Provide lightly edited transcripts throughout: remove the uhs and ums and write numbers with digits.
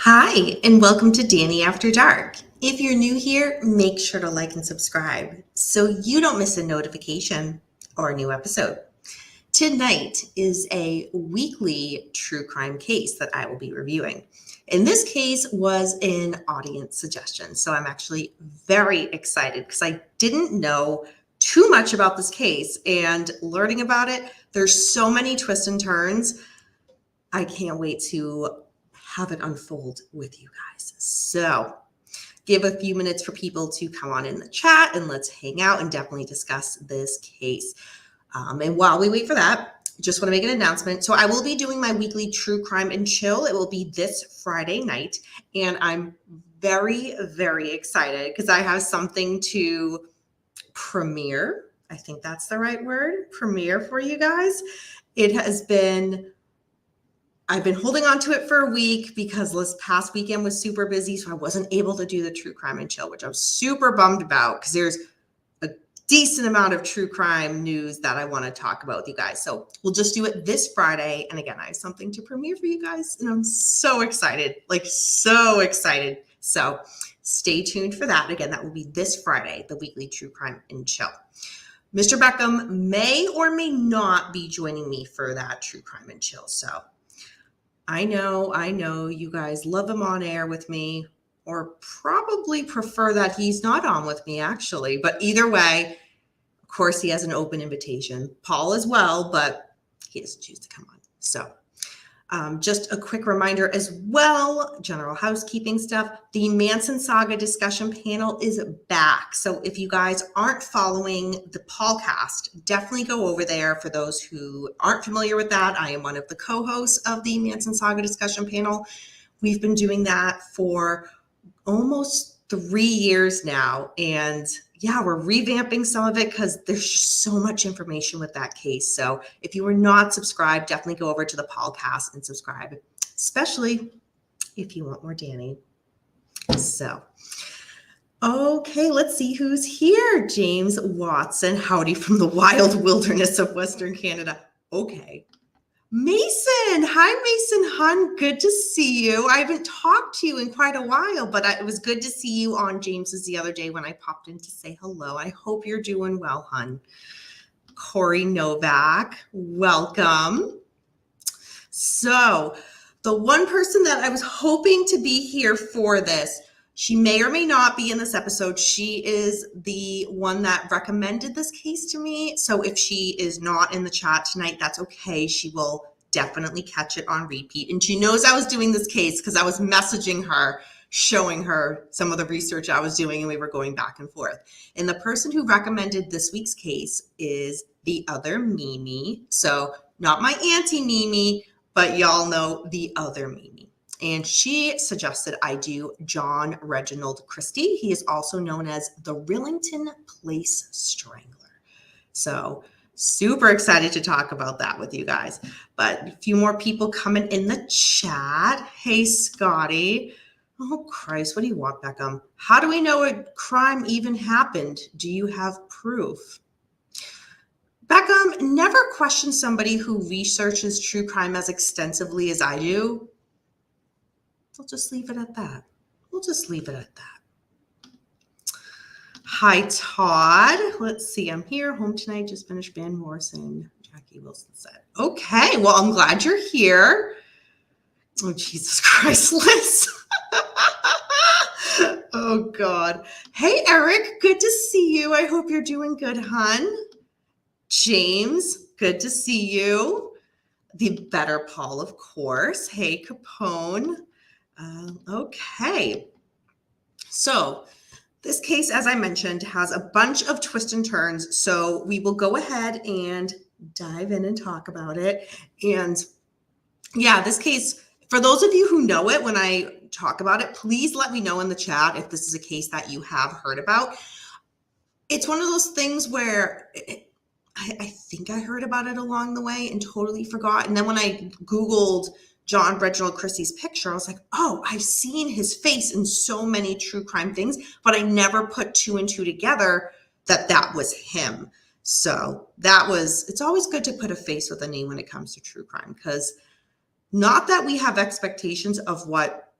Hi, and welcome to Danny After Dark. If you're new here, make sure to like and subscribe so you don't miss a notification or a new episode. Tonight is a weekly true crime case that I will be reviewing. And this case was an audience suggestion, so I'm actually very excited because I didn't know too much about this case, and learning about it, there's so many twists and turns. I can't wait to have it unfold with you guys. So give a few minutes for people to come on in the chat and let's hang out and definitely discuss this case. And while we wait for that, just want to make an announcement. So I will be doing my weekly True Crime and Chill. It will be this Friday night. And I'm very, very excited because I have something to premiere. I think that's the right word, premiere for you guys. I've been holding on to it for a week because this past weekend was super busy, so I wasn't able to do the True Crime and Chill, which I'm super bummed about because there's a decent amount of true crime news that I want to talk about with you guys. So we'll just do it this Friday. And again, I have something to premiere for you guys, and I'm so excited, like so excited. So stay tuned for that. Again, that will be this Friday, the weekly True Crime and Chill. Mr. Beckham may or may not be joining me for that True Crime and Chill. So I know you guys love him on air with me, or probably prefer that he's not on with me actually, but either way, of course he has an open invitation. Paul as well, but he doesn't choose to come on. So just a quick reminder as well, general housekeeping stuff. The Manson Saga discussion panel is back. So if you guys aren't following the podcast, definitely go over there. For those who aren't familiar with that, I am one of the co-hosts of the Manson Saga discussion panel. We've been doing that for almost 3 years now. And yeah, we're revamping some of it because there's just so much information with that case. So if you are not subscribed, definitely go over to the podcast and subscribe, especially if you want more Danny. So, okay, let's see who's here. James Watson, howdy from the wild wilderness of Western Canada. Okay. Mason, hi Mason Hun, good to see you. I haven't talked to you in quite a while, but it was good to see you on James's the other day when I popped in to say hello. I hope you're doing well, Hun. Corey Novak, welcome. So the one person that I was hoping to be here for this, she may or may not be in this episode. She is the one that recommended this case to me. So if she is not in the chat tonight, that's okay. She will definitely catch it on repeat. And she knows I was doing this case because I was messaging her, showing her some of the research I was doing, and we were going back and forth. And the person who recommended this week's case is the other Mimi. So not my auntie Mimi, but y'all know the other Mimi. And she suggested I do John Reginald Christie. He is also known as the Rillington Place Strangler. So super excited to talk about that with you guys. But a few more people coming in the chat. Hey, Scotty. Oh, Christ, what do you want, Beckham? How do we know a crime even happened? Do you have proof? Beckham, never question somebody who researches true crime as extensively as I do. We'll just leave it at that. Hi, Todd. Let's see. I'm here. Home tonight. Just finished Van Morrison. Jackie Wilson said. Okay. Well, I'm glad you're here. Oh, Jesus Christ, Liz. Oh, God. Hey, Eric. Good to see you. I hope you're doing good, hon. James. Good to see you. The better Paul, of course. Hey, Capone. Okay, so this case, as I mentioned, has a bunch of twists and turns, so we will go ahead and dive in and talk about it. And yeah, this case, for those of you who know it, when I talk about it, please let me know in the chat if this is a case that you have heard about. It's one of those things where I think I heard about it along the way and totally forgot. And then when I Googled John Reginald Christie's picture, I was like, oh, I've seen his face in so many true crime things, but I never put two and two together that was him. So it's always good to put a face with a name when it comes to true crime, because not that we have expectations of what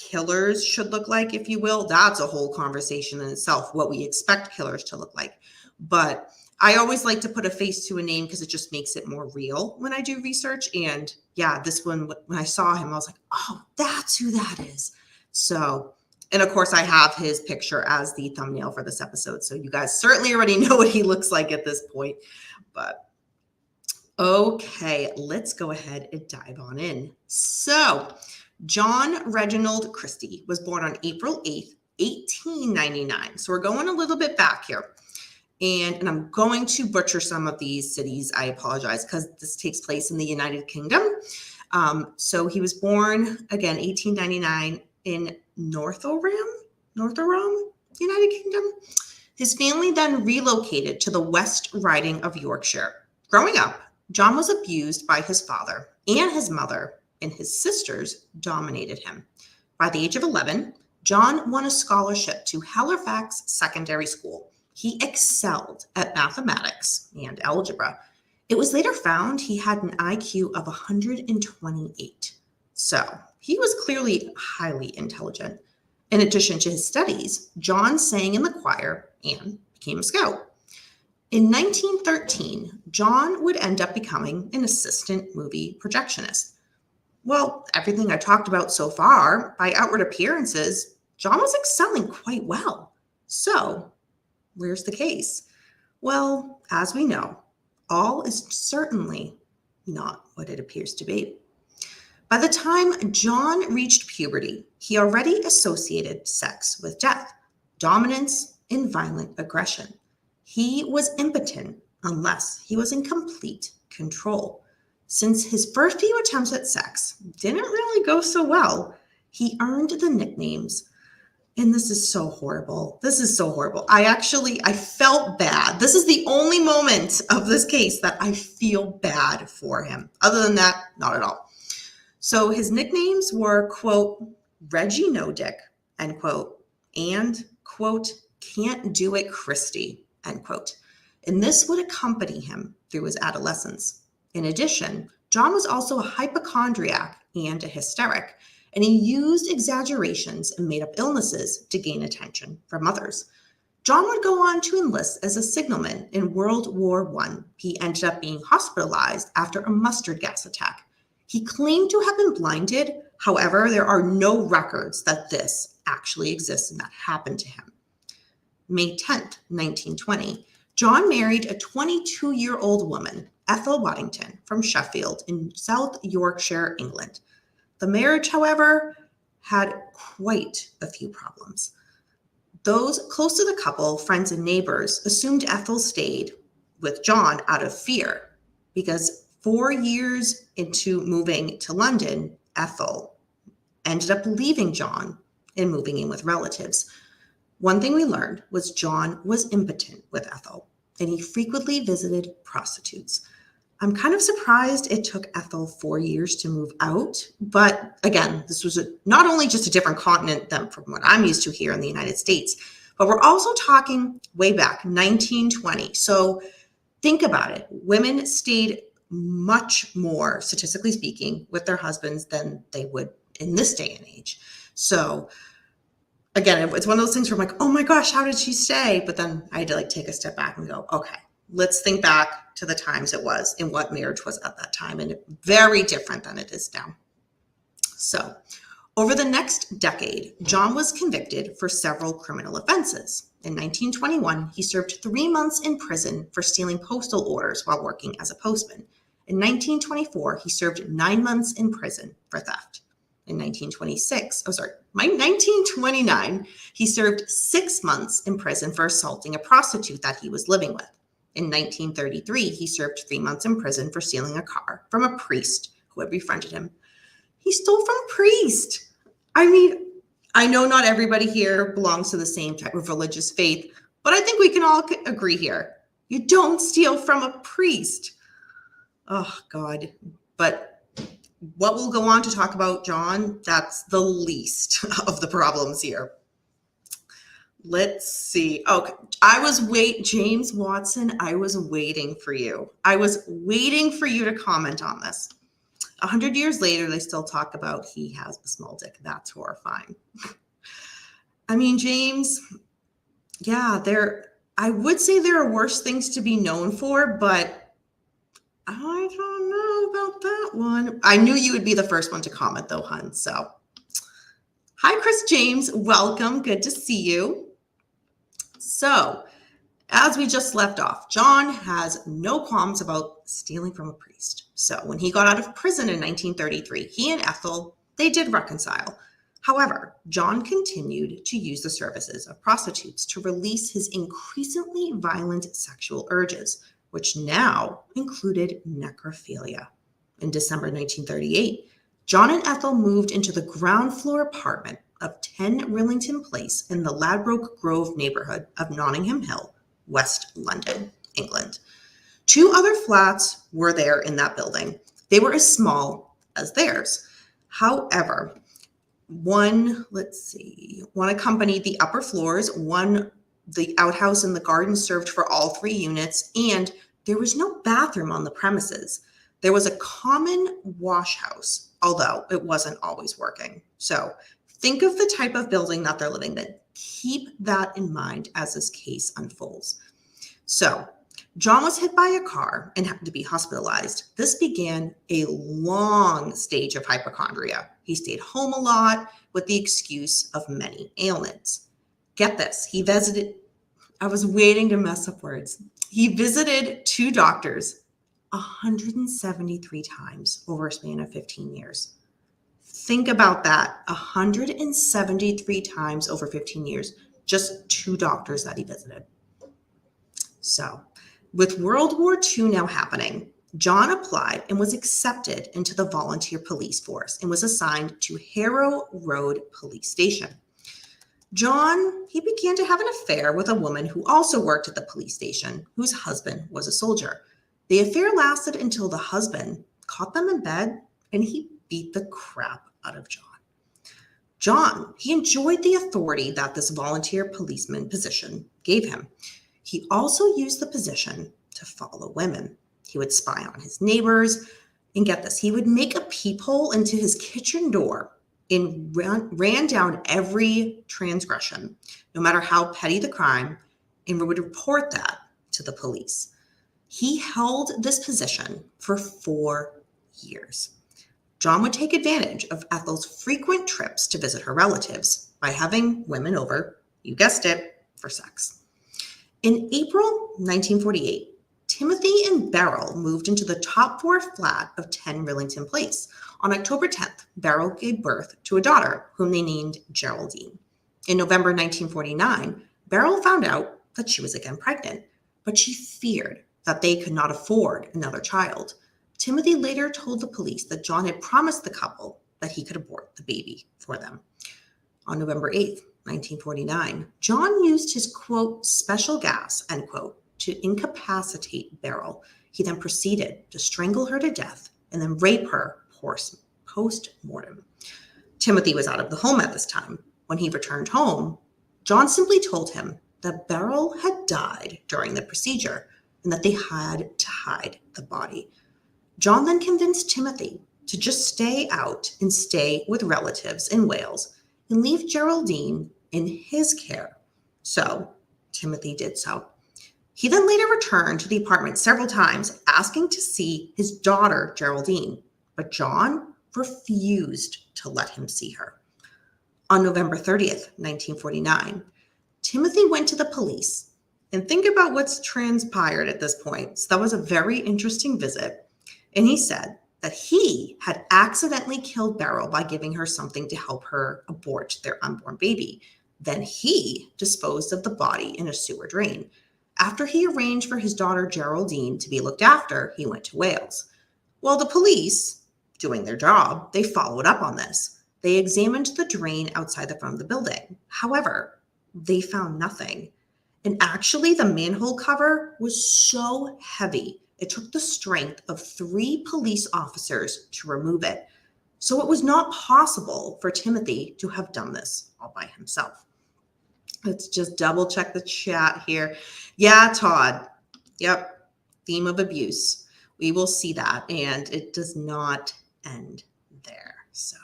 killers should look like, if you will. That's a whole conversation in itself, what we expect killers to look like. But I always like to put a face to a name because it just makes it more real when I do research. And yeah, this one, when I saw him, I was like, oh, that's who that is. So, and of course I have his picture as the thumbnail for this episode. So you guys certainly already know what he looks like at this point. But okay, let's go ahead and dive on in. So John Reginald Christie was born on April 8th, 1899. So we're going a little bit back here. And I'm going to butcher some of these cities. I apologize, because this takes place in the United Kingdom. So he was born, again, 1899 in Northoram, United Kingdom. His family then relocated to the West Riding of Yorkshire. Growing up, John was abused by his father and his mother, and his sisters dominated him. By the age of 11, John won a scholarship to Halifax Secondary School. He excelled at mathematics and algebra. It was later found he had an IQ of 128. So he was clearly highly intelligent. In addition to his studies, John sang in the choir and became a scout. In 1913, John would end up becoming an assistant movie projectionist. Well, everything I talked about so far, by outward appearances, John was excelling quite well. So where's the case? Well, as we know, all is certainly not what it appears to be. By the time John reached puberty, he already associated sex with death, dominance, and violent aggression. He was impotent unless he was in complete control. Since his first few attempts at sex didn't really go so well, he earned the nicknames. And this is so horrible. This is so horrible. I felt bad. This is the only moment of this case that I feel bad for him. Other than that, not at all. So his nicknames were, quote, Reggie No Dick, end quote, and, quote, Can't Do It Christie, end quote. And this would accompany him through his adolescence. In addition, John was also a hypochondriac and a hysteric, and he used exaggerations and made up illnesses to gain attention from others. John would go on to enlist as a signalman in World War I. He ended up being hospitalized after a mustard gas attack. He claimed to have been blinded. However, there are no records that this actually exists and that happened to him. May 10th, 1920, John married a 22-year-old woman, Ethel Waddington, from Sheffield in South Yorkshire, England. The marriage, however, had quite a few problems. Those close to the couple, friends and neighbors, assumed Ethel stayed with John out of fear because 4 years into moving to London, Ethel ended up leaving John and moving in with relatives. One thing we learned was John was impotent with Ethel, and he frequently visited prostitutes. I'm kind of surprised it took Ethel 4 years to move out. But again, this was not only just a different continent than from what I'm used to here in the United States, but we're also talking way back, 1920. So think about it. Women stayed much more, statistically speaking, with their husbands than they would in this day and age. So again, it's one of those things where I'm like, oh my gosh, how did she stay? But then I had to take a step back and go, okay, let's think back to the times it was and what marriage was at that time, and very different than it is now. So over the next decade, John was convicted for several criminal offenses. In 1921, he served 3 months in prison for stealing postal orders while working as a postman. In 1924, he served 9 months in prison for theft. In 1929, he served 6 months in prison for assaulting a prostitute that he was living with. In 1933, he served 3 months in prison for stealing a car from a priest who had befriended him. He stole from a priest. I mean, I know not everybody here belongs to the same type of religious faith, but I think we can all agree here. You don't steal from a priest. Oh, God. But what we'll go on to talk about, John, that's the least of the problems here. Let's see. Okay. James Watson, I was waiting for you. I was waiting for you to comment on this. 100 years later, they still talk about he has a small dick. That's horrifying. I mean, James, yeah, I would say there are worse things to be known for, but I don't know about that one. I knew you would be the first one to comment though, hun. So, hi, Chris James. Welcome. Good to see you. So, as we just left off, John has no qualms about stealing from a priest. So when he got out of prison in 1933, he and Ethel, they did reconcile. However, John continued to use the services of prostitutes to release his increasingly violent sexual urges, which now included necrophilia. In December 1938, John and Ethel moved into the ground floor apartment of 10 Rillington Place in the Ladbroke Grove neighborhood of Nottingham Hill, West London, England. 2 other flats were there in that building. They were as small as theirs. However, one accompanied the upper floors, the outhouse and the garden served for all 3 units, and there was no bathroom on the premises. There was a common wash house, although it wasn't always working. So think of the type of building that they're living in. Keep that in mind as this case unfolds. So, John was hit by a car and had to be hospitalized. This began a long stage of hypochondria. He stayed home a lot with the excuse of many ailments. Get this, I was waiting to mess up words. He visited 2 doctors 173 times over a span of 15 years. Think about that, 173 times over 15 years, just 2 doctors that he visited. So, with World War II now happening, John applied and was accepted into the volunteer police force and was assigned to Harrow Road Police Station. John, he began to have an affair with a woman who also worked at the police station, whose husband was a soldier. The affair lasted until the husband caught them in bed and he beat the crap out of John. John, he enjoyed the authority that this volunteer policeman position gave him. He also used the position to follow women. He would spy on his neighbors, and get this, he would make a peephole into his kitchen door and ran down every transgression, no matter how petty the crime, and would report that to the police. He held this position for 4 years. John would take advantage of Ethel's frequent trips to visit her relatives by having women over, you guessed it, for sex. In April 1948, Timothy and Beryl moved into the top floor flat of 10 Rillington Place. On October 10th, Beryl gave birth to a daughter whom they named Geraldine. In November 1949, Beryl found out that she was again pregnant, but she feared that they could not afford another child. Timothy later told the police that John had promised the couple that he could abort the baby for them. On November 8th, 1949, John used his, quote, special gas, end quote, to incapacitate Beryl. He then proceeded to strangle her to death and then rape her post-mortem. Timothy was out of the home at this time. When he returned home, John simply told him that Beryl had died during the procedure and that they had to hide the body. John then convinced Timothy to just stay out and stay with relatives in Wales and leave Geraldine in his care. So Timothy did so. He then later returned to the apartment several times, asking to see his daughter, Geraldine, but John refused to let him see her. On November 30th, 1949, Timothy went to the police, and think about what's transpired at this point. So that was a very interesting visit. And he said that he had accidentally killed Beryl by giving her something to help her abort their unborn baby. Then he disposed of the body in a sewer drain. After he arranged for his daughter Geraldine to be looked after, he went to Wales. Well, the police, doing their job, they followed up on this. They examined the drain outside the front of the building. However, they found nothing. And actually, the manhole cover was so heavy, it took the strength of 3 police officers to remove it. So it was not possible for Timothy to have done this all by himself. Let's just double check the chat here. Yeah, Todd. Yep. Theme of abuse. We will see that. And it does not end there. So,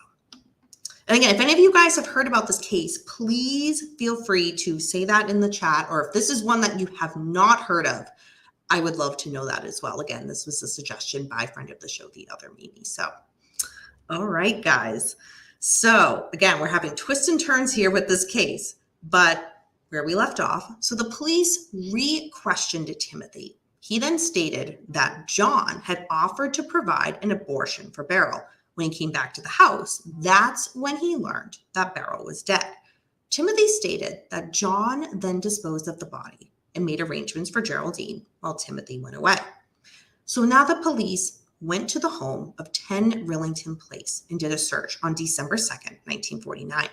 and again, if any of you guys have heard about this case, please feel free to say that in the chat, or if this is one that you have not heard of, I would love to know that as well. Again, this was a suggestion by a friend of the show, the other Mimi. So, all right, guys. So again, we're having twists and turns here with this case, but where we left off. So the police re-questioned Timothy. He then stated that John had offered to provide an abortion for Beryl. When he came back to the house, that's when he learned that Beryl was dead. Timothy stated that John then disposed of the body and made arrangements for Geraldine while Timothy went away. So now the police went to the home of 10 Rillington Place and did a search on December 2nd, 1949.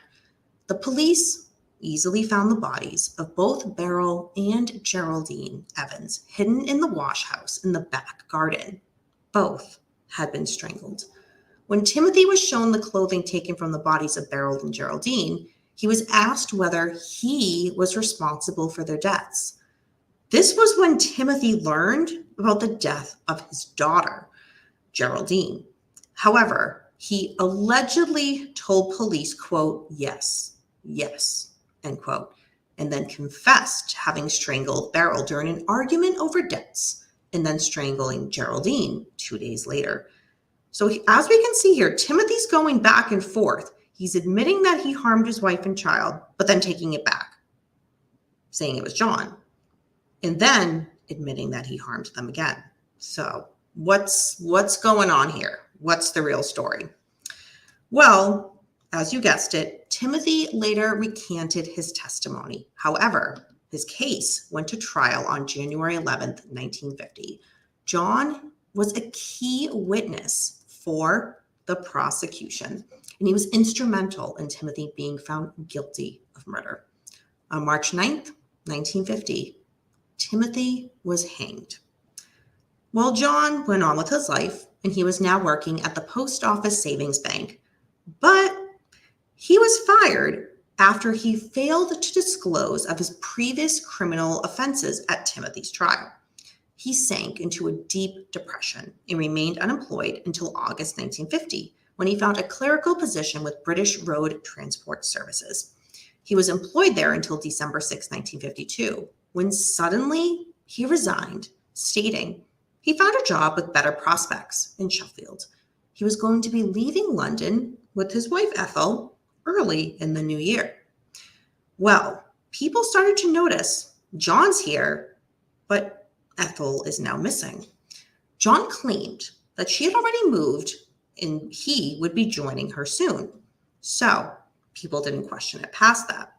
The police easily found the bodies of both Beryl and Geraldine Evans hidden in the wash house in the back garden. Both had been strangled. When Timothy was shown the clothing taken from the bodies of Beryl and Geraldine, he was asked whether he was responsible for their deaths. This was when Timothy learned about the death of his daughter, Geraldine. However, he allegedly told police, quote, yes, end quote, and then confessed to having strangled Beryl during an argument over debts and then strangling Geraldine 2 days later. So as we can see here, Timothy's going back and forth. He's admitting that he harmed his wife and child, but then taking it back, saying it was John, and then admitting that he harmed them again. So what's going on here? What's the real story? Well, as you guessed it, Timothy later recanted his testimony. However, his case went to trial on January 11th, 1950. John was a key witness for the prosecution, and he was instrumental in Timothy being found guilty of murder. On March 9th, 1950, Timothy was hanged. Well, John went on with his life, and he was now working at the Post Office Savings Bank, but he was fired after he failed to disclose of his previous criminal offenses at Timothy's trial. He sank into a deep depression and remained unemployed until August 1950, when he found a clerical position with British Road Transport Services. He was employed there until December 6, 1952, when suddenly he resigned, stating he found a job with better prospects in Sheffield. He was going to be leaving London with his wife Ethel early in the new year. Well, people started to notice John's here, but Ethel is now missing. John claimed that she had already moved and he would be joining her soon. So people didn't question it past that.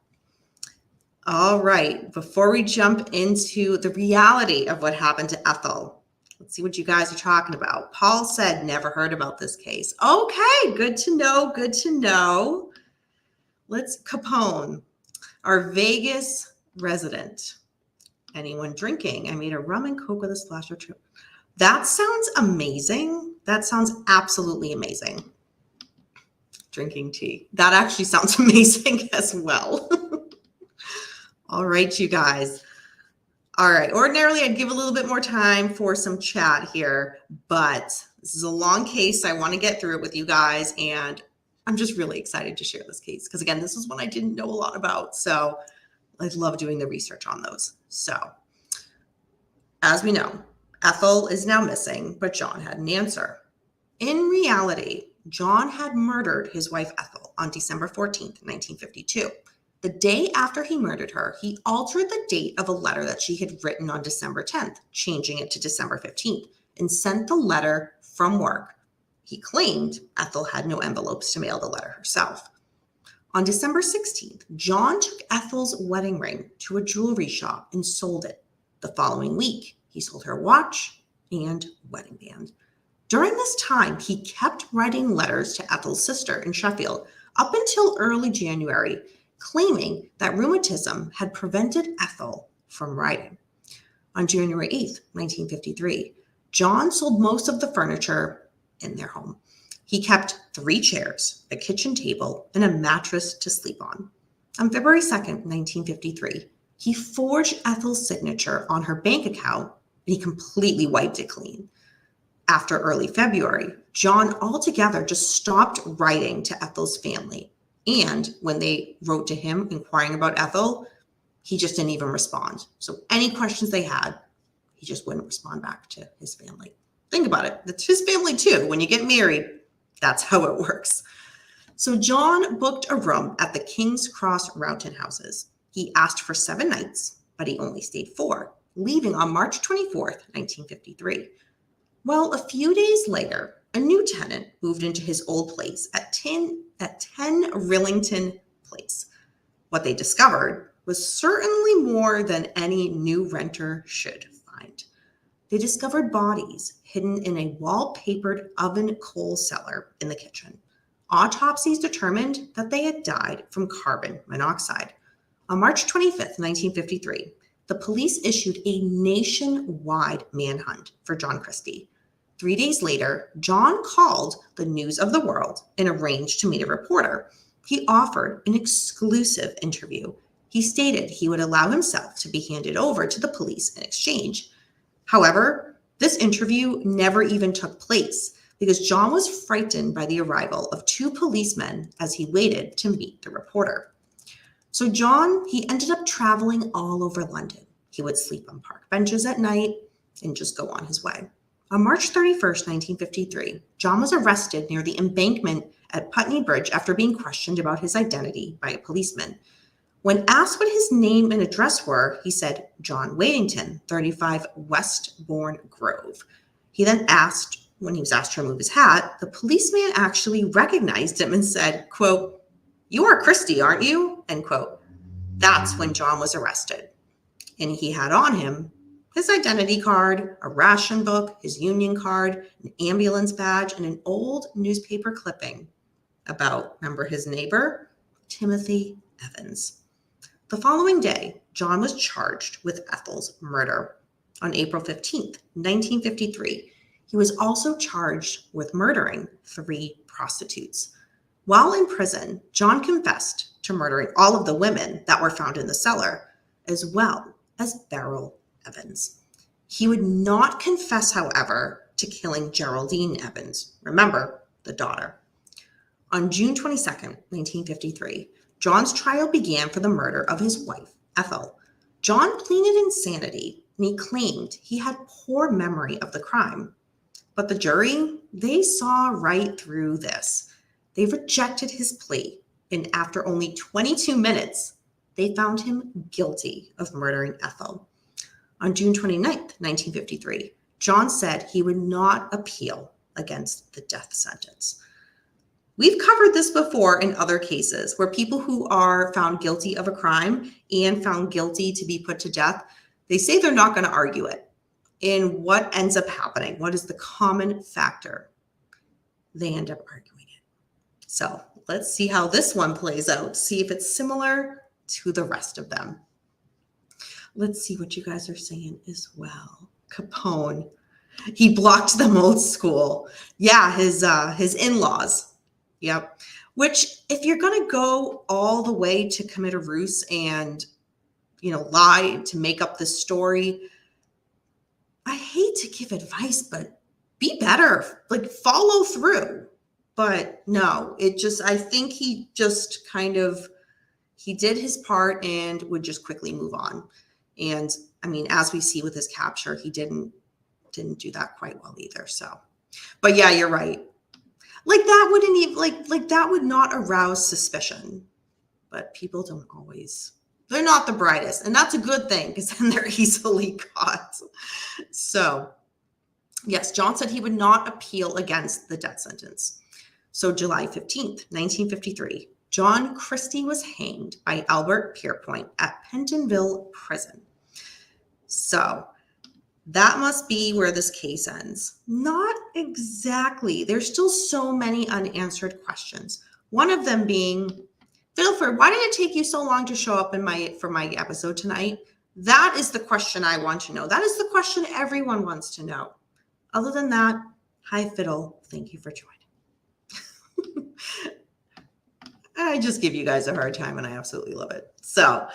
All right, before we jump into the reality of what happened to Ethel, let's see what you guys are talking about. Paul said, never heard about this case. Okay, good to know, good to know. Let's Capone, our Vegas resident. Anyone drinking? I made a rum and coke with a splash of truth. That sounds amazing. That sounds absolutely amazing. Drinking tea. That actually sounds amazing as well. All right, you guys. All right. Ordinarily, I'd give a little bit more time for some chat here, but this is a long case. I want to get through it with you guys, and I'm just really excited to share this case because, again, this is one I didn't know a lot about, so I love doing the research on those. So, as we know, Ethel is now missing, but John had an answer. In reality, John had murdered his wife Ethel on December 14th, 1952. The day after he murdered her, he altered the date of a letter that she had written on December 10th, changing it to December 15th, and sent the letter from work. He claimed Ethel had no envelopes to mail the letter herself. On December 16th, John took Ethel's wedding ring to a jewelry shop and sold it. The following week, he sold her watch and wedding band. During this time, he kept writing letters to Ethel's sister in Sheffield up until early January, claiming that rheumatism had prevented Ethel from writing. On January 8th, 1953, John sold most of the furniture in their home. He kept 3 chairs, a kitchen table, and a mattress to sleep on. On February 2nd, 1953, he forged Ethel's signature on her bank account, and he completely wiped it clean. After early February, John altogether just stopped writing to Ethel's family. And when they wrote to him inquiring about Ethel, he just didn't even respond. So any questions they had, he just wouldn't respond back to his family. Think about it. That's his family too. When you get married, that's how it works. So John booked a room at the King's Cross Rowton houses. He asked for 7 nights, but he only stayed 4, leaving on March 24th, 1953. Well, a few days later, a new tenant moved into his old place at 10 Rillington Place. What they discovered was certainly more than any new renter should find. They discovered bodies hidden in a wallpapered oven coal cellar in the kitchen. Autopsies determined that they had died from carbon monoxide. On March 25th, 1953, the police issued a nationwide manhunt for John Christie. 3 days later, John called the News of the World and arranged to meet a reporter. He offered an exclusive interview. He stated he would allow himself to be handed over to the police in exchange. However, this interview never even took place because John was frightened by the arrival of 2 policemen as he waited to meet the reporter. So John, he ended up traveling all over London. He would sleep on park benches at night and just go on his way. On March 31st, 1953, John was arrested near the embankment at Putney Bridge after being questioned about his identity by a policeman. When asked what his name and address were, he said, John Wadington, 35 Westbourne Grove. He then asked, when he was asked to remove his hat, the policeman actually recognized him and said, quote, "You are Christie, aren't you?" End quote. That's when John was arrested. And he had on him his identity card, a ration book, his union card, an ambulance badge, and an old newspaper clipping about, remember his neighbor, Timothy Evans. The following day, John was charged with Ethel's murder. On April 15th, 1953, he was also charged with murdering 3 prostitutes. While in prison, John confessed to murdering all of the women that were found in the cellar, as well as Beryl Evans. He would not confess, however, to killing Geraldine Evans, remember, the daughter. On June 22nd, 1953, John's trial began for the murder of his wife, Ethel. John pleaded insanity, and he claimed he had poor memory of the crime. But the jury, they saw right through this. They rejected his plea, and after only 22 minutes, they found him guilty of murdering Ethel. On June 29th, 1953, John said he would not appeal against the death sentence. We've covered this before in other cases where people who are found guilty of a crime and found guilty to be put to death, they say they're not going to argue it. And what ends up happening? What is the common factor? They end up arguing it. So let's see how this one plays out, see if it's similar to the rest of them. Let's see what you guys are saying as well. Capone, he blocked them old school. Yeah, his in-laws. Yep. Which, if you're going to go all the way to commit a ruse and, lie to make up this story, I hate to give advice, but be better. Like, follow through. But no, I think he just he did his part and would just quickly move on. And I mean, as we see with his capture, he didn't do that quite well either. So, but yeah, you're right. Like that wouldn't even like that would not arouse suspicion, but people don't always, they're not the brightest, and that's a good thing because then they're easily caught. So yes, John said he would not appeal against the death sentence. So July 15th, 1953, John Christie was hanged by Albert Pierpoint at Pentonville Prison. So that must be where this case ends. Not exactly. There's still so many unanswered questions. One of them being, Fiddleford, why did it take you so long to show up for my episode tonight? That is the question I want to know. That is the question everyone wants to know. Other than that, hi Fiddle, thank you for joining. I just give you guys a hard time and I absolutely love it. So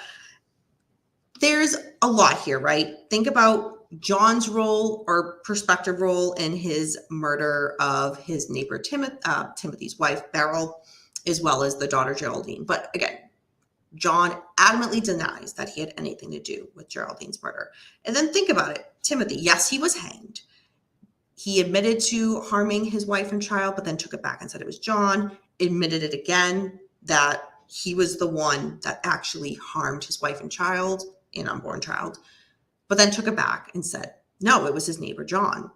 there's a lot here, right? Think about John's role or prospective role in his murder of his neighbor Timothy's wife, Beryl, as well as the daughter Geraldine. But again, John adamantly denies that he had anything to do with Geraldine's murder. And then think about it. Timothy, yes, he was hanged. He admitted to harming his wife and child, but then took it back and said it was John, admitted it again, that he was the one that actually harmed his wife and child, an unborn child, but then took it back and said, no, it was his neighbor, John.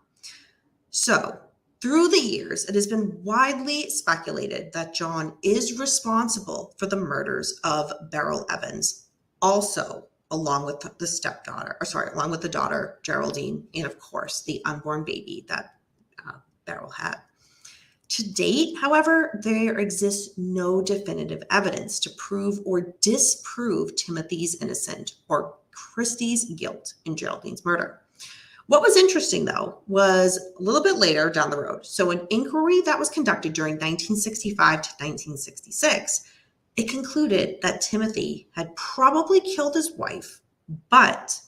So through the years, it has been widely speculated that John is responsible for the murders of Beryl Evans, also along with along with the daughter, Geraldine, and of course, the unborn baby that Beryl had. To date, however, there exists no definitive evidence to prove or disprove Timothy's innocence or Christie's guilt in Geraldine's murder. What was interesting, though, was a little bit later down the road. So an inquiry that was conducted during 1965 to 1966, it concluded that Timothy had probably killed his wife, but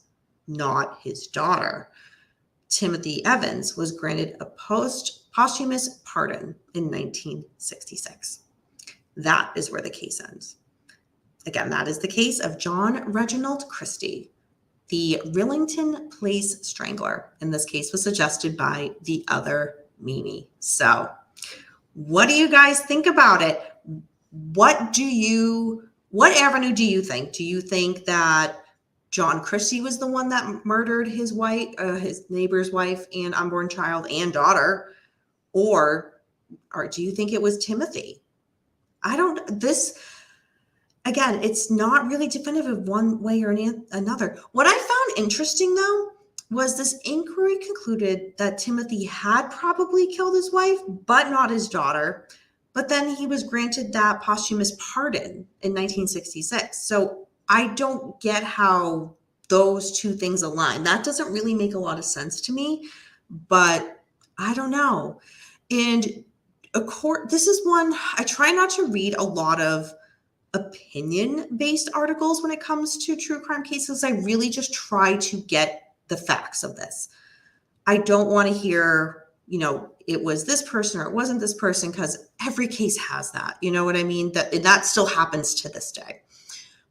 not his daughter. Timothy Evans was granted a posthumous pardon in 1966. That is where the case ends. Again, that is the case of John Reginald Christie, the Rillington Place Strangler. And this case was suggested by the other Mimi. So what do you guys think about it? What avenue do you think? Do you think that John Christie was the one that murdered his wife, his neighbor's wife and unborn child and daughter? Or do you think it was Timothy? Again, it's not really definitive one way or another. What I found interesting, though, was this inquiry concluded that Timothy had probably killed his wife, but not his daughter. But then he was granted that posthumous pardon in 1966. So I don't get how those two things align. That doesn't really make a lot of sense to me, but I don't know. And this is one, I try not to read a lot of opinion-based articles when it comes to true crime cases. I really just try to get the facts of this. I don't want to hear, it was this person or it wasn't this person, because every case has that, you know what I mean? That still happens to this day.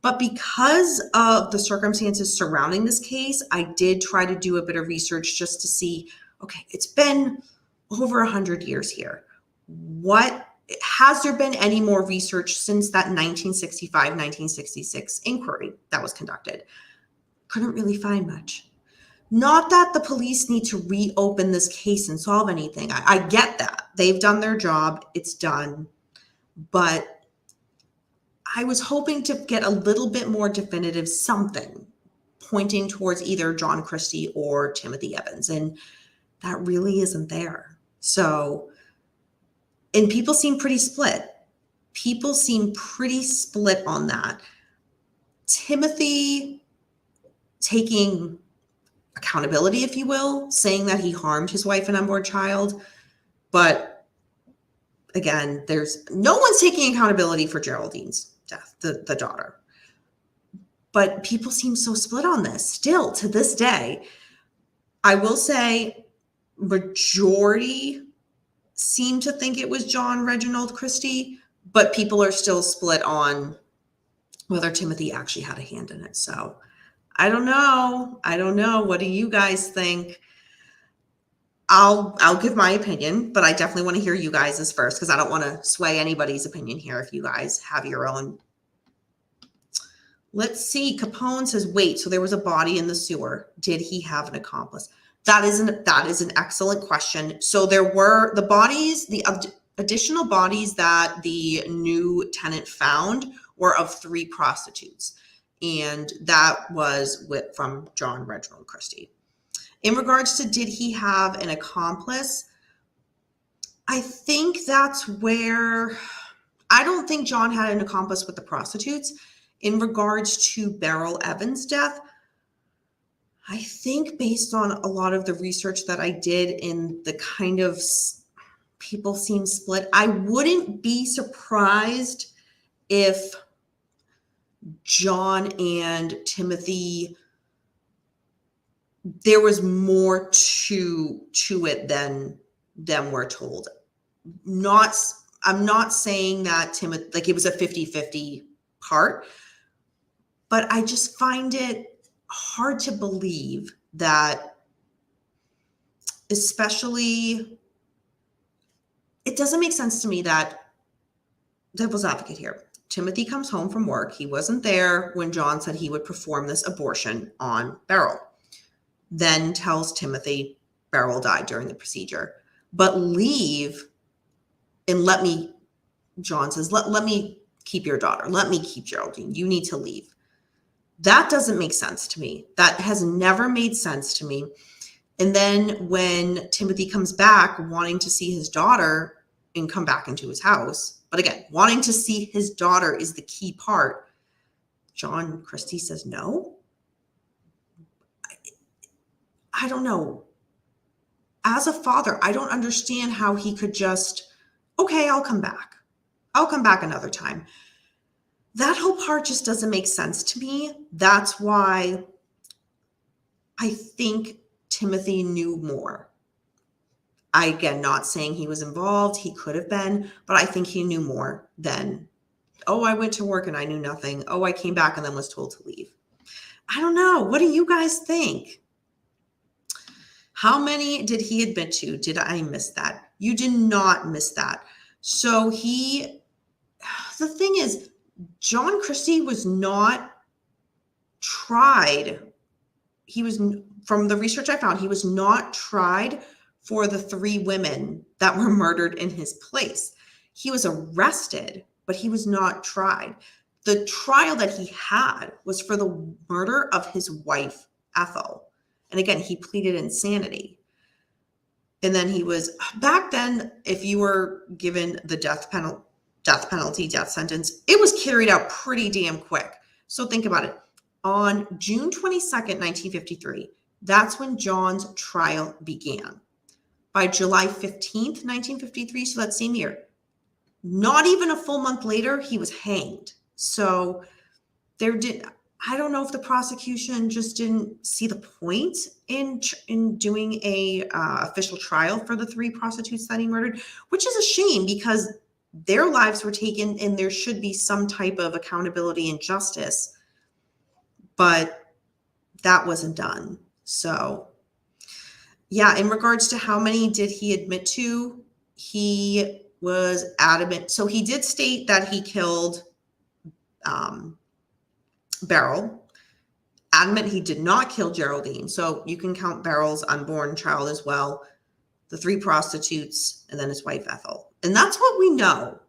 But because of the circumstances surrounding this case, I did try to do a bit of research just to see, okay, it's been over 100 years here. Has there been any more research since that 1965-1966 inquiry that was conducted? Couldn't really find much. Not that the police need to reopen this case and solve anything. I get that. They've done their job. It's done. But I was hoping to get a little bit more definitive something pointing towards either John Christie or Timothy Evans. And that really isn't there. So, and people seem pretty split. People seem pretty split on that. Timothy taking accountability, if you will, saying that he harmed his wife and unborn child. But again, no one's taking accountability for Geraldine's death, the daughter. But people seem so split on this still to this day. I will say majority seem to think it was John Reginald Christie, but people are still split on whether Timothy actually had a hand in it. So I don't know. What do you guys think? I'll give my opinion, but I definitely want to hear you guys' first, because I don't want to sway anybody's opinion here if you guys have your own. Let's see. Capone says, wait, so there was a body in the sewer. Did he have an accomplice? That is an excellent question. So there were the bodies, the additional bodies that the new tenant found were of 3 prostitutes. And that was from John Reginald Christie. In regards to did he have an accomplice, I think that's where, I don't think John had an accomplice with the prostitutes. In regards to Beryl Evans' death, I think based on a lot of the research that I did in the kind of people seem split, I wouldn't be surprised if John and Timothy there was more to it than we're told. I'm not saying that Timothy, like it was a 50-50 part, but I just find it hard to believe that, especially, it doesn't make sense to me that, devil's advocate here, Timothy comes home from work. He wasn't there when John said he would perform this abortion on Beryl. Then tells Timothy Beryl died during the procedure, but leave and John says, let me keep your daughter. Let me keep Geraldine. You need to leave. That doesn't make sense to me. That has never made sense to me. And then when Timothy comes back wanting to see his daughter and come back into his house, but again, wanting to see his daughter is the key part, John Christie says no. I don't know. As a father, I don't understand how he could just, okay, I'll come back. I'll come back another time. That whole part just doesn't make sense to me. That's why I think Timothy knew more. Again, not saying he was involved. He could have been, but I think he knew more than, oh, I went to work and I knew nothing. Oh, I came back and then was told to leave. I don't know. What do you guys think? How many did he admit to? Did I miss that? You did not miss that. So the thing is, John Christie was not tried. From the research I found, he was not tried for the 3 women that were murdered in his place. He was arrested, but he was not tried. The trial that he had was for the murder of his wife, Ethel. And again, he pleaded insanity. And then back then, if you were given the death sentence, it was carried out pretty damn quick. So think about it. On June 22nd, 1953, that's when John's trial began. By July 15th, 1953, so that same year, not even a full month later, he was hanged. So I don't know if the prosecution just didn't see the point in doing a official trial for the 3 prostitutes that he murdered, which is a shame because their lives were taken and there should be some type of accountability and justice, but that wasn't done. So yeah, in regards to how many did he admit to, he was adamant. So he did state that he killed Beryl. Adamant he did not kill Geraldine. So you can count Beryl's unborn child as well, the 3 prostitutes, and then his wife Ethel. And that's what we know.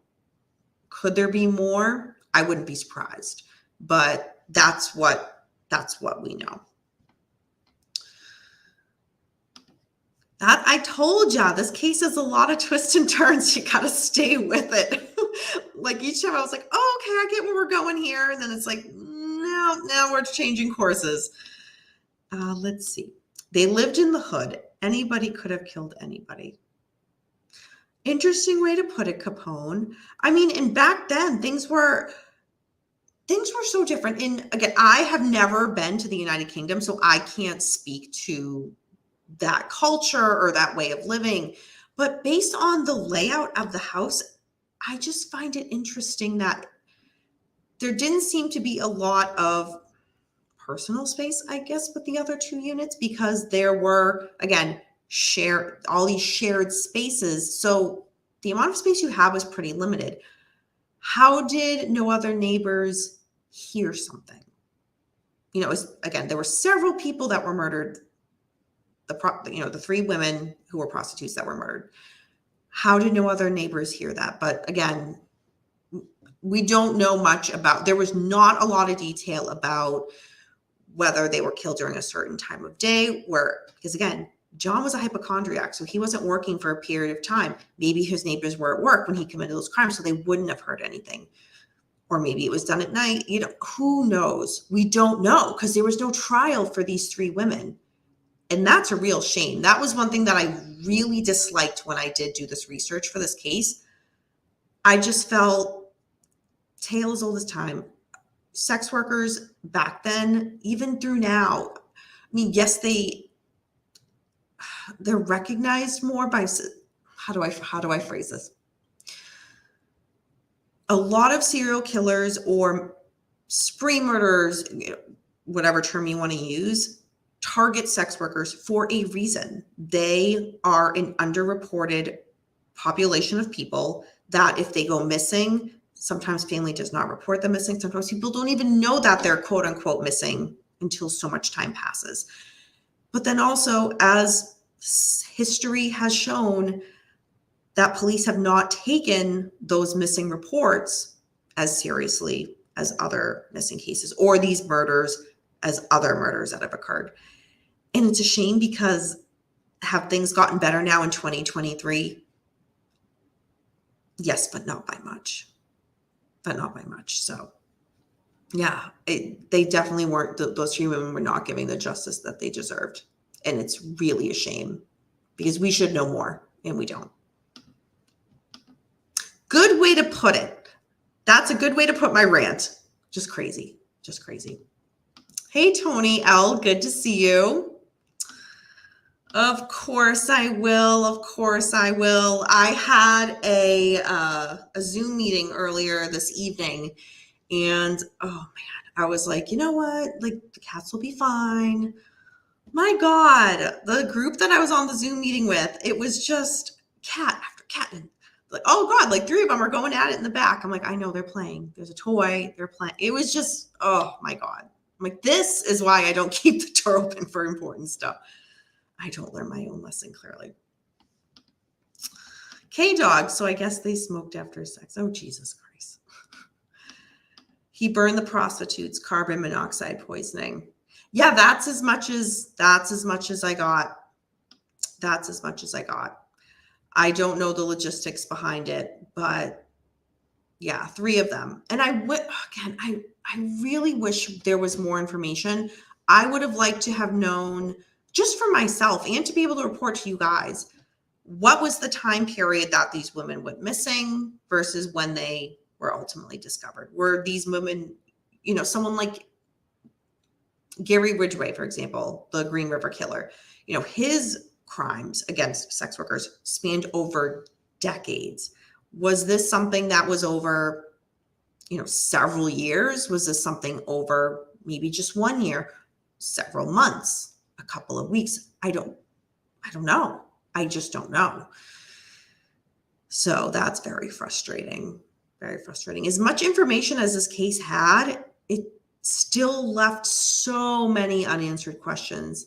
Could there be more? I wouldn't be surprised. But that's what we know. That I told ya, this case has a lot of twists and turns. You gotta stay with it. Like each time I was like, oh, okay, I get where we're going here. And then it's like, no, now we're changing courses. Let's see. They lived in the hood. Anybody could have killed anybody. Interesting way to put it, Capone. I mean, and back then things were so different. And again, I have never been to the United Kingdom, so I can't speak to that culture or that way of living. But based on the layout of the house, I just find it interesting that there didn't seem to be a lot of personal space, I guess, with the other 2 units because there were, again, all these shared spaces. So the amount of space you have was pretty limited. How did no other neighbors hear something? Again, there were several people that were murdered. The 3 women who were prostitutes that were murdered. How did no other neighbors hear that? But again, we don't know much there was not a lot of detail about whether they were killed during a certain time of day because again, John was a hypochondriac, so he wasn't working for a period of time. Maybe his neighbors were at work when he committed those crimes, so they wouldn't have heard anything. Or maybe it was done at night. Who knows? We don't know because there was no trial for these 3 women. And that's a real shame. That was one thing that I really disliked when I did do this research for this case. I just felt tale as old as time. Sex workers back then, even through now, mean, yes, they're recognized more by, how do I phrase this? A lot of serial killers or spree murderers, whatever term you want to use, target sex workers for a reason. They are an underreported population of people that if they go missing, sometimes family does not report them missing. Sometimes people don't even know that they're quote unquote missing until so much time passes. But then also, as history has shown, that police have not taken those missing reports as seriously as other missing cases or these murders as other murders that have occurred. And it's a shame because have things gotten better now in 2023? Yes, but not by much. So yeah, they definitely weren't, those three women were not giving the justice that they deserved. And it's really a shame because we should know more and we don't. Good way to put it. That's a good way to put my rant. Just crazy. Hey, Tony L, good to see you. Of course I will. I had a Zoom meeting earlier this evening, and oh man, I was like, you know what? Like, the cats will be fine. My God, the group that I was on the Zoom meeting with, it was just cat after cat. And like, oh God, like 3 of them are going at it in the back. I'm like, I know they're playing. There's a toy. They're playing. It was just, oh my God. I'm like, this is why I don't keep the door open for important stuff. I don't learn my own lesson clearly. K-Dog, so I guess they smoked after sex. Oh, Jesus Christ. He burned the prostitutes, carbon monoxide poisoning. Yeah, that's as much as I got. I don't know the logistics behind it, but yeah, 3 of them. And I really wish there was more information. I would have liked to have known, just for myself and to be able to report to you guys, what was the time period that these women went missing versus when they were ultimately discovered? Were these women, someone like Gary Ridgway, for example, the Green River Killer, his crimes against sex workers spanned over decades. Was this something that was over, several years? Was this something over maybe just 1 year, several months, a couple of weeks? I don't know. I just don't know. So that's very frustrating. As much information as this case had, it still left so many unanswered questions.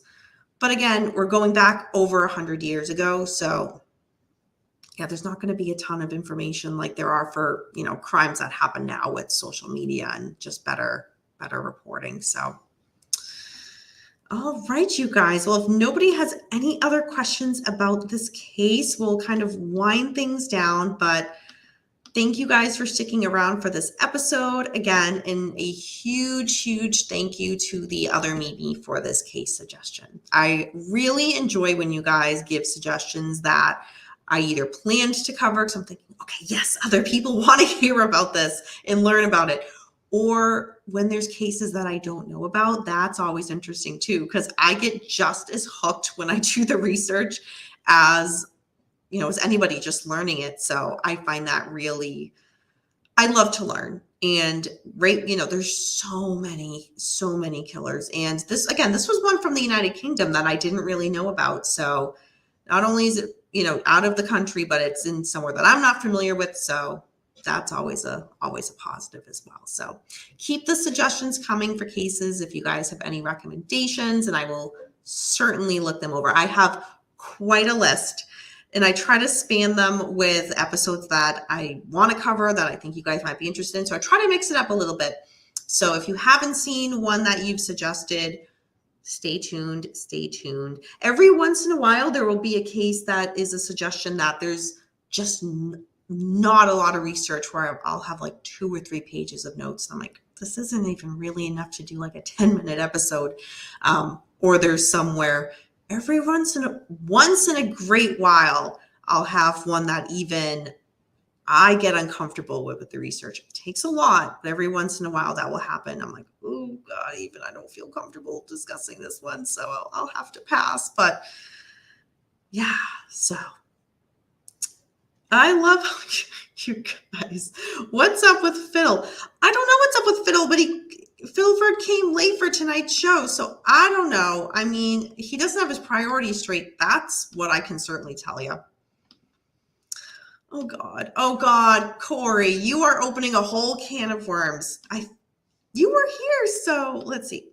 But again, we're going back over 100 years ago. So yeah, there's not going to be a ton of information like there are for, crimes that happen now with social media and just better reporting. So, all right, you guys. Well, if nobody has any other questions about this case, we'll kind of wind things down. But thank you guys for sticking around for this episode. Again, and a huge thank you to the other Mimi for this case suggestion. I really enjoy when you guys give suggestions that I either planned to cover, because I'm thinking, okay, yes, other people want to hear about this and learn about it. Or when there's cases that I don't know about, that's always interesting too, because I get just as hooked when I do the research as anybody just learning it. So I find that really, I love to learn. And there's so many killers. And this was one from the United Kingdom that I didn't really know about. So not only is it, out of the country, but it's in somewhere that I'm not familiar with. So that's always a positive as well. So keep the suggestions coming for cases if you guys have any recommendations, and I will certainly look them over. I have quite a list, and I try to span them with episodes that I want to cover that I think you guys might be interested in. So I try to mix it up a little bit. So if you haven't seen one that you've suggested, stay tuned. Every once in a while, there will be a case that is a suggestion that there's just not a lot of research, where I'll have like 2 or 3 pages of notes. And I'm like, this isn't even really enough to do like a 10-minute episode. Or there's somewhere every once in a great while, I'll have one that even I get uncomfortable with the research. It takes a lot, but every once in a while that will happen. I'm like, ooh, God, even I don't feel comfortable discussing this one, so I'll have to pass. But yeah, so I love you guys. What's up with Phil? I don't know what's up with Phil, but Philford came late for tonight's show, so I don't know. I mean, he doesn't have his priorities straight. That's what I can certainly tell you. Oh God, Corey, you are opening a whole can of worms. You were here, so let's see.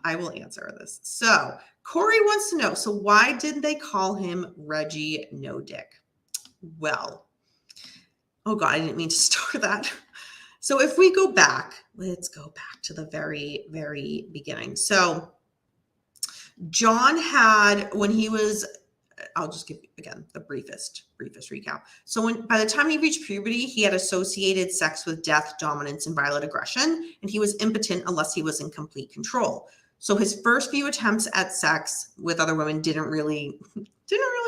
I will answer this. So Corey wants to know, so why didn't they call him Reggie No Dick? Well, oh God, I didn't mean to start that. So if we go back, let's go back to the very, very beginning. So John had, when he was, I'll just give you again the briefest recap. So by the time he reached puberty, he had associated sex with death, dominance, and violent aggression, and he was impotent unless he was in complete control. So his first few attempts at sex with other women didn't really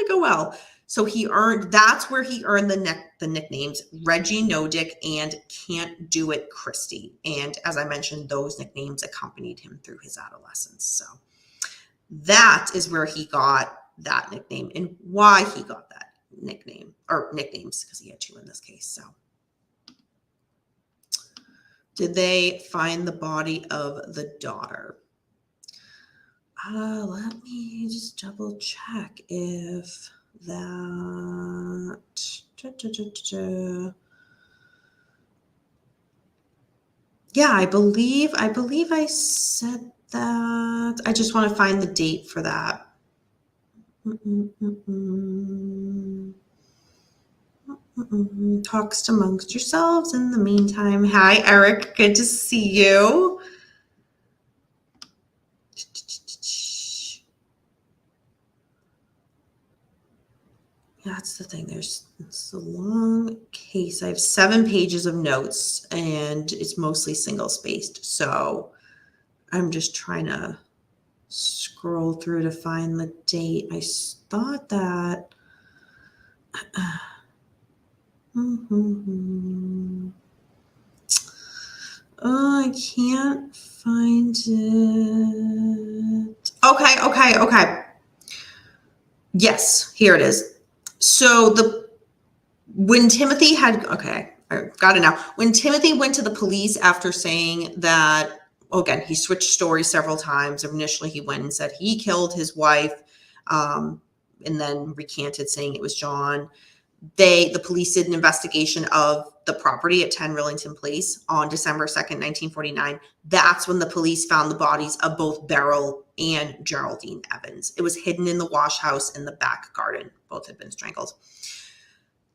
go well. So that's where he earned the nicknames Reggie No Dick and Can't Do It Christie. And as I mentioned, those nicknames accompanied him through his adolescence. So that is where he got that nickname and why he got that nickname, or nicknames, because he had two in this case. So did they find the body of the daughter? Let me just double check if that. Yeah, I believe I said that. I just want to find the date for that. Talks amongst yourselves in the meantime. Hi, Eric. Good to see you. That's the thing. It's a long case. I have 7 pages of notes and it's mostly single spaced. So I'm just trying to scroll through to find the date. I thought that. Oh, I can't find it. Okay. Yes, here it is. So when Timothy had, okay, I got it now. When Timothy went to the police after saying that, again, he switched stories several times. Initially, he went and said he killed his wife, and then recanted saying it was John. The police did an investigation of the property at 10 Rillington Place on December 2nd, 1949. That's when the police found the bodies of both Beryl and Geraldine Evans. It was hidden in the wash house in the back garden. Both had been strangled.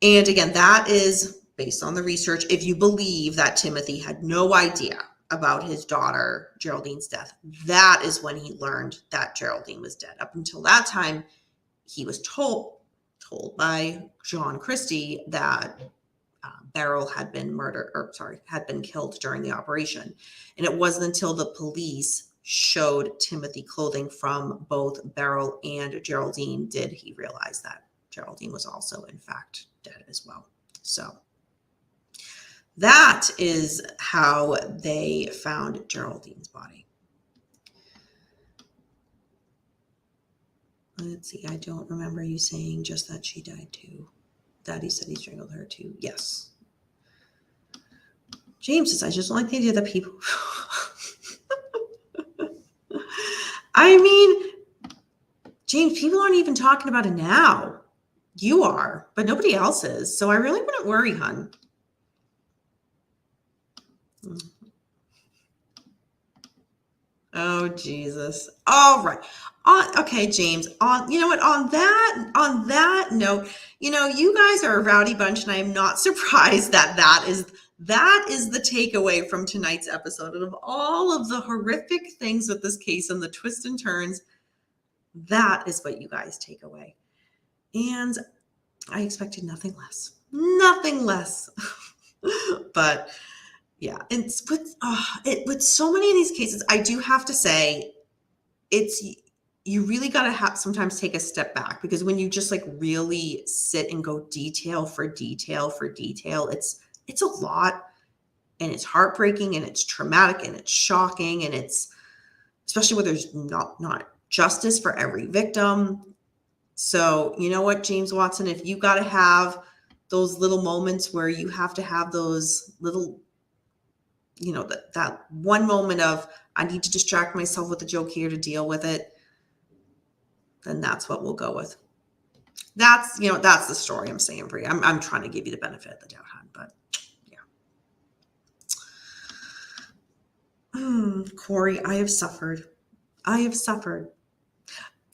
And again, that is based on the research. If you believe that Timothy had no idea about his daughter Geraldine's death, that is when he learned that Geraldine was dead. Up until that time, he was told by John Christie that Beryl had been had been killed during the operation. And it wasn't until the police showed Timothy clothing from both Beryl and Geraldine did he realize that Geraldine was also, in fact, dead as well. So that is how they found Geraldine's body. Let's see. I don't remember you saying just that she died too. Daddy said he strangled her too. Yes. James says, I just don't like the idea that people. I mean, James, people aren't even talking about it now. You are, but nobody else is. So I really wouldn't worry, hun. Oh, Jesus. All right. Okay, James. You know what? On that note, you guys are a rowdy bunch, and I am not surprised that is the takeaway from tonight's episode. And of all of the horrific things with this case and the twists and turns, that is what you guys take away. And I expected nothing less. Nothing less. But yeah, it's with so many of these cases, I do have to say, you really got to sometimes take a step back, because when you just like really sit and go detail for detail, it's a lot. and it's heartbreaking and it's traumatic and it's shocking, and it's especially where there's not justice for every victim. So you know what, James Watson, if you got to have those little moments where you have to have those little, that one moment of, I need to distract myself with a joke here to deal with it, then that's what we'll go with. That's the story I'm saying for you. I'm trying to give you the benefit of the doubt, hon, but yeah. Corey, I have suffered.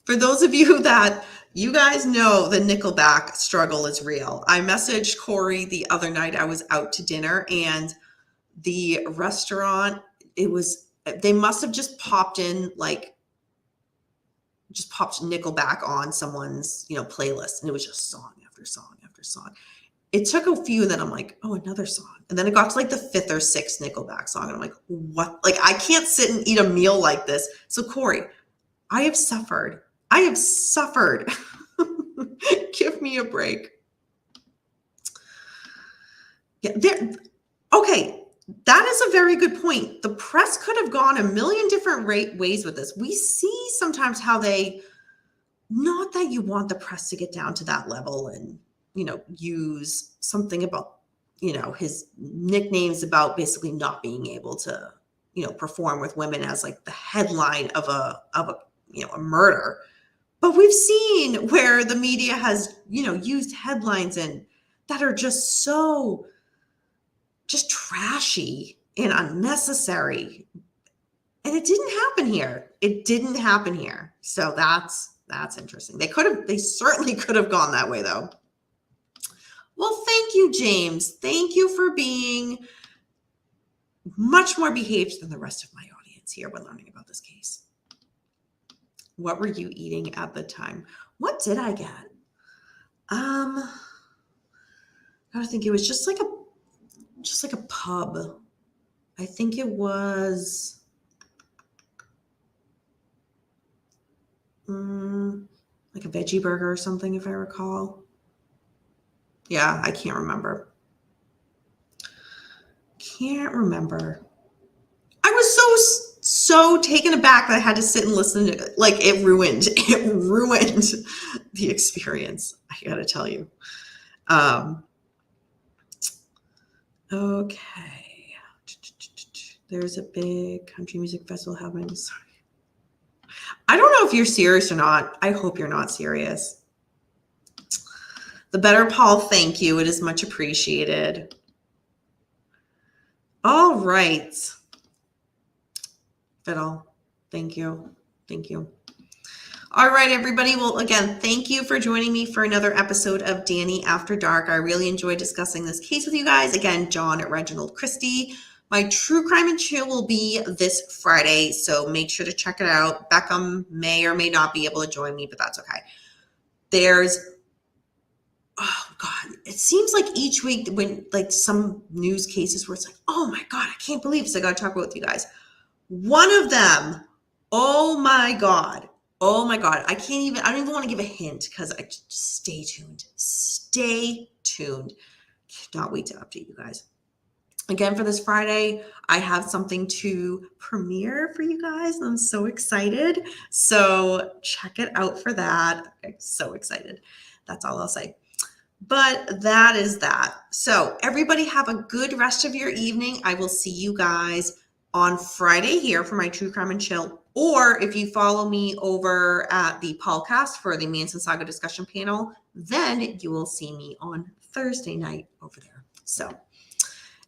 For those of you that you guys know, the Nickelback struggle is real. I messaged Corey the other night. I was out to dinner, and the restaurant, they must have just popped Nickelback on someone's, playlist, and it was just song after song after song. It took a few, and then I'm like, oh, another song. And then it got to like the 5th or 6th Nickelback song, and I'm like, what? Like, I can't sit and eat a meal like this. So Corey, I have suffered. Give me a break. Yeah, okay. That is a very good point. The press could have gone a million different ways with this. We see sometimes how not that you want the press to get down to that level and, use something about, his nicknames about basically not being able to, perform with women as like the headline of a murder. But we've seen where the media has, used headlines and that are just so trashy and unnecessary. And it didn't happen here. So that's interesting. They certainly could have gone that way though. Well, thank you, James. Thank you for being much more behaved than the rest of my audience here when learning about this case. What were you eating at the time? What did I get? I think it was just like a pub. I think it was like a veggie burger or something, if I recall. Yeah, I can't remember. I was so taken aback that I had to sit and listen to it. Like, it ruined the experience, I gotta tell you. Okay. There's a big country music festival happening. Sorry. I don't know if you're serious or not. I hope you're not serious. The Better Paul, thank you. It is much appreciated. All right. Fiddle, thank you. All right, everybody. Well, again, thank you for joining me for another episode of Danny After Dark. I really enjoyed discussing this case with you guys. Again, John Reginald Christie. My True Crime and Chill will be this Friday, so make sure to check it out. Beckham may or may not be able to join me, but that's okay. Oh God, it seems like each week when like some news cases where it's like, oh my God, I can't believe this. I got to talk about with you guys. One of them, oh my God. I don't even want to give a hint because I just stay tuned. Cannot wait to update you guys. Again, for this Friday, I have something to premiere for you guys. I'm so excited. So check it out for that. I'm so excited. That's all I'll say. But that is that. So everybody have a good rest of your evening. I will see you guys on Friday here for my True Crime and Chill. Or if you follow me over at the podcast for the Manson Saga discussion panel, then you will see me on Thursday night over there. So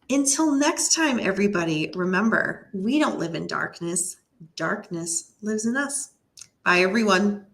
until next time, everybody, remember, we don't live in darkness. Darkness lives in us. Bye, everyone.